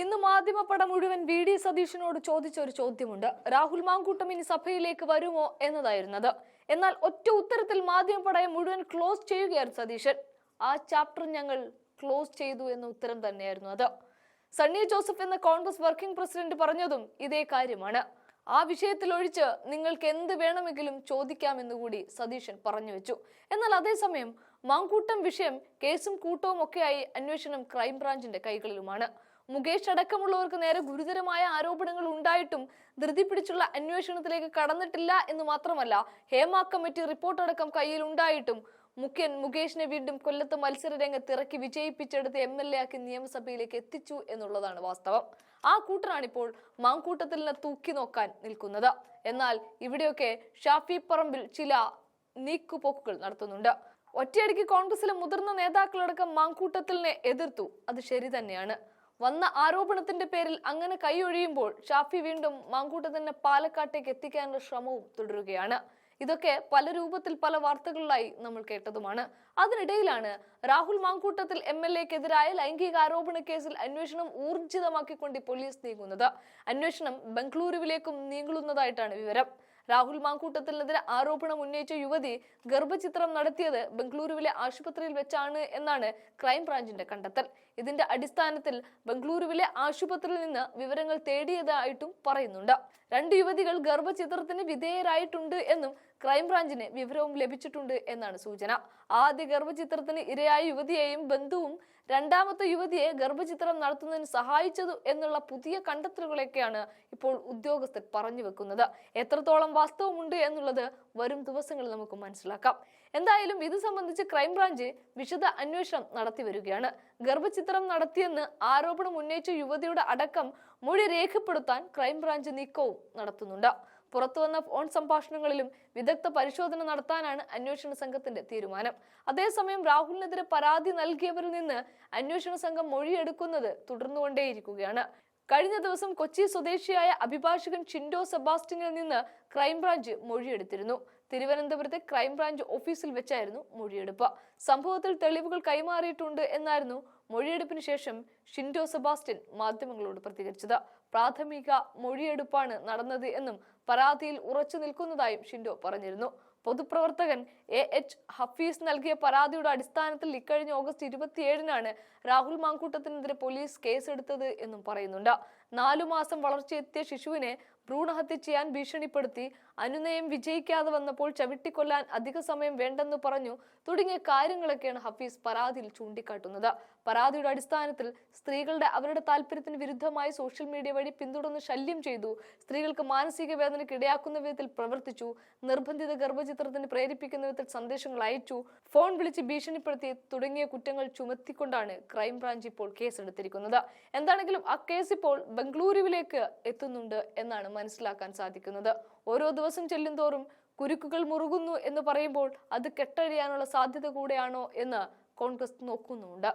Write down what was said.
ഇന്ന് മാധ്യമപ്പട മുഴുവൻ വി.ഡി. സതീശനോട് ചോദിച്ച ഒരു ചോദ്യമുണ്ട്. രാഹുൽ മാങ്കൂട്ടം ഇനി സഭയിലേക്ക് വരുമോ എന്നതായിരുന്നത്. എന്നാൽ ഒറ്റ ഉത്തരത്തിൽ മാധ്യമപ്പടയെ മുഴുവൻ ക്ലോസ് ചെയ്യുകയായിരുന്നു സതീശൻ. ആ ചാപ്റ്റർ ഞങ്ങൾ ക്ലോസ് ചെയ്തു എന്ന ഉത്തരം തന്നെയായിരുന്നു അത്. സണ്ണി ജോസഫ് എന്ന കോൺഗ്രസ് വർക്കിംഗ് പ്രസിഡന്റ് പറഞ്ഞതും ഇതേ കാര്യമാണ്. ആ വിഷയത്തിൽ ഒഴിച്ച് നിങ്ങൾക്ക് എന്ത് വേണമെങ്കിലും ചോദിക്കാമെന്നുകൂടി സതീശൻ പറഞ്ഞു വെച്ചു. എന്നാൽ അതേസമയം മാങ്കൂട്ടം വിഷയം കേസും കൂട്ടവും ഒക്കെയായി അന്വേഷണം ക്രൈംബ്രാഞ്ചിന്റെ കൈകളിലുമാണ്. മുകേഷ് അടക്കമുള്ളവർക്ക് നേരെ ഗുരുതരമായ ആരോപണങ്ങൾ ഉണ്ടായിട്ടും ധൃതി പിടിച്ചുള്ള അന്വേഷണത്തിലേക്ക് കടന്നിട്ടില്ല എന്ന് മാത്രമല്ല, ഹേമ കമ്മിറ്റി റിപ്പോർട്ട് അടക്കം കയ്യിൽ ഉണ്ടായിട്ടും മുഖ്യൻ മുകേഷിനെ വീണ്ടും കൊല്ലത്ത് മത്സര രംഗത്ത് ഇറക്കി വിജയിപ്പിച്ചെടുത്ത് MLA ആക്കി നിയമസഭയിലേക്ക് എത്തിച്ചു എന്നുള്ളതാണ് വാസ്തവം. ആ കൂട്ടരാണിപ്പോൾ മാങ്കൂട്ടത്തിലിനെ തൂക്കി നോക്കാൻ നിൽക്കുന്നത്. എന്നാൽ ഇവിടെയൊക്കെ ഷാഫി പറമ്പിൽ ചില നീക്കുപോക്കുകൾ നടത്തുന്നുണ്ട്. ഒറ്റയടിക്ക് കോൺഗ്രസിലെ മുതിർന്ന നേതാക്കളടക്കം മാങ്കൂട്ടത്തിലിനെ എതിർത്തു. അത് ശരി തന്നെയാണ്. വന്ന ആരോപണത്തിന്റെ പേരിൽ അങ്ങനെ കൈയൊഴിയുമ്പോൾ ഷാഫി വീണ്ടും മാങ്കൂട്ടത്തിനെ പാലക്കാട്ടേക്ക് എത്തിക്കാനുള്ള ശ്രമവും തുടരുകയാണ്. ഇതൊക്കെ പല രൂപത്തിൽ പല വാർത്തകളിലായി നമ്മൾ കേട്ടതുമാണ്. അതിനിടയിലാണ് രാഹുൽ മാങ്കൂട്ടത്തിൽ MLAക്കെതിരായ ലൈംഗിക ആരോപണ കേസിൽ അന്വേഷണം ഊർജിതമാക്കിക്കൊണ്ട് പോലീസ് നീങ്ങുന്നത്. അന്വേഷണം ബംഗളൂരുവിലേക്കും നീങ്ങുന്നതായിട്ടാണ് വിവരം. രാഹുൽ മാങ്കൂട്ടത്തിനെതിരെ ആരോപണം ഉന്നയിച്ച യുവതി ഗർഭചിത്രം നടത്തിയത് ബംഗളൂരുവിലെ ആശുപത്രിയിൽ വെച്ചാണ് എന്നാണ് ക്രൈംബ്രാഞ്ചിന്റെ കണ്ടെത്തൽ. ഇതിന്റെ അടിസ്ഥാനത്തിൽ ബംഗളൂരുവിലെ ആശുപത്രിയിൽ നിന്ന് വിവരങ്ങൾ തേടിയതായിട്ടും പറയുന്നുണ്ട്. 2 യുവതികൾ ഗർഭചിത്രത്തിന് വിധേയരായിട്ടുണ്ട് എന്നും ക്രൈംബ്രാഞ്ചിന് വിവരവും ലഭിച്ചിട്ടുണ്ട് എന്നാണ് സൂചന. ആദ്യ ഗർഭചിത്രത്തിന് ഇരയായ യുവതിയെയും ബന്ധുവും രണ്ടാമത്തെ യുവതിയെ ഗർഭചിത്രം നടത്തുന്നതിന് സഹായിച്ചതു എന്നുള്ള പുതിയ കണ്ടെത്തലുകളൊക്കെയാണ് ഇപ്പോൾ ഉദ്യോഗസ്ഥർ പറഞ്ഞു വെക്കുന്നത്. എത്രത്തോളം വാസ്തവമുണ്ട് എന്നുള്ളത് വരും ദിവസങ്ങളിൽ നമുക്ക് മനസ്സിലാക്കാം. എന്തായാലും ഇത് സംബന്ധിച്ച് ക്രൈംബ്രാഞ്ച് വിശദ അന്വേഷണം നടത്തി വരികയാണ്. ഗർഭചിത്രം നടത്തിയെന്ന് ആരോപണം ഉന്നയിച്ച യുവതിയുടെ അടക്കം മൊഴി രേഖപ്പെടുത്താൻ ക്രൈംബ്രാഞ്ച് നീക്കവും നടത്തുന്നുണ്ട്. പുറത്തുവന്ന ഫോൺ സംഭാഷണങ്ങളിലും വിദഗ്ധ പരിശോധന നടത്താനാണ് അന്വേഷണ സംഘത്തിന്റെ തീരുമാനം. അതേസമയം രാഹുലിനെതിരെ പരാതി നൽകിയവരിൽ നിന്ന് അന്വേഷണ സംഘം മൊഴിയെടുക്കുന്നത് തുടർന്നുകൊണ്ടേയിരിക്കുകയാണ്. കഴിഞ്ഞ ദിവസം കൊച്ചി സ്വദേശിയായ അഭിഭാഷകൻ ഷിൻഡോ സെബാസ്റ്റ്യനിൽ നിന്ന് ക്രൈംബ്രാഞ്ച് മൊഴിയെടുത്തിരുന്നു. തിരുവനന്തപുരത്തെ ക്രൈംബ്രാഞ്ച് ഓഫീസിൽ വെച്ചായിരുന്നു മൊഴിയെടുപ്പ്. സംഭവത്തിൽ തെളിവുകൾ കൈമാറിയിട്ടുണ്ട് എന്നായിരുന്നു മൊഴിയെടുപ്പിന് ശേഷം ഷിൻഡോ സെബാസ്റ്റ്യൻ മാധ്യമങ്ങളോട് പ്രതികരിച്ചത്. പ്രാഥമിക മൊഴിയെടുപ്പാണ് നടന്നത് എന്നും പരാതിയിൽ ഉറച്ചു നിൽക്കുന്നതായും ഷിൻഡോ പറഞ്ഞിരുന്നു. പൊതുപ്രവർത്തകൻ AH ഹഫീസ് നൽകിയ പരാതിയുടെ അടിസ്ഥാനത്തിൽ ഇക്കഴിഞ്ഞ ഓഗസ്റ്റ് 27-നാണ് രാഹുൽ മാങ്കൂട്ടത്തിനെതിരെ പോലീസ് കേസെടുത്തത് എന്നും പറയുന്നുണ്ട്. 4 മാസം വളർച്ചയെത്തിയ ശിശുവിനെ ഭ്രൂണഹത്യ ചെയ്യാൻ ഭീഷണിപ്പെടുത്തി അനുനയം വിജയിക്കാതെ വന്നപ്പോൾ ചവിട്ടിക്കൊല്ലാൻ അധിക സമയം വേണ്ടെന്ന് പറഞ്ഞു തുടങ്ങിയ കാര്യങ്ങളൊക്കെയാണ് ഹഫീസ് പരാതിയിൽ ചൂണ്ടിക്കാട്ടുന്നത്. പരാതിയുടെ അടിസ്ഥാനത്തിൽ സ്ത്രീകളുടെ അവരുടെ താല്പര്യത്തിന് വിരുദ്ധമായി സോഷ്യൽ മീഡിയ വഴി പിന്തുടർന്ന് ശല്യം ചെയ്തു, സ്ത്രീകൾക്ക് മാനസിക വേദനയ്ക്ക് ഇടയാക്കുന്ന വിധത്തിൽ പ്രവർത്തിച്ചു, നിർബന്ധിത ഗർഭചിത്രത്തിന് പ്രേരിപ്പിക്കുന്ന വിധത്തിൽ സന്ദേശങ്ങൾ അയച്ചു, ഫോൺ വിളിച്ച് ഭീഷണിപ്പെടുത്തി തുടങ്ങിയ കുറ്റങ്ങൾ ചുമത്തിക്കൊണ്ടാണ് ക്രൈംബ്രാഞ്ച് ഇപ്പോൾ കേസെടുത്തിരിക്കുന്നത്. എന്താണെങ്കിലും ആ കേസ് ഇപ്പോൾ ബംഗളൂരുവിലേക്ക് എത്തുന്നുണ്ട് എന്നാണ് മനസ്സിലാക്കാൻ സാധിക്കുന്നത്. ഓരോ ദിവസം ചെല്ലുന്തോറും കുരുക്കുകൾ മുറുകുന്നു എന്ന് പറയുമ്പോൾ അത് കെട്ടഴിയാനുള്ള സാധ്യത കൂടെയാണോ എന്ന് കോൺഗ്രസ് നോക്കുന്നുണ്ട്.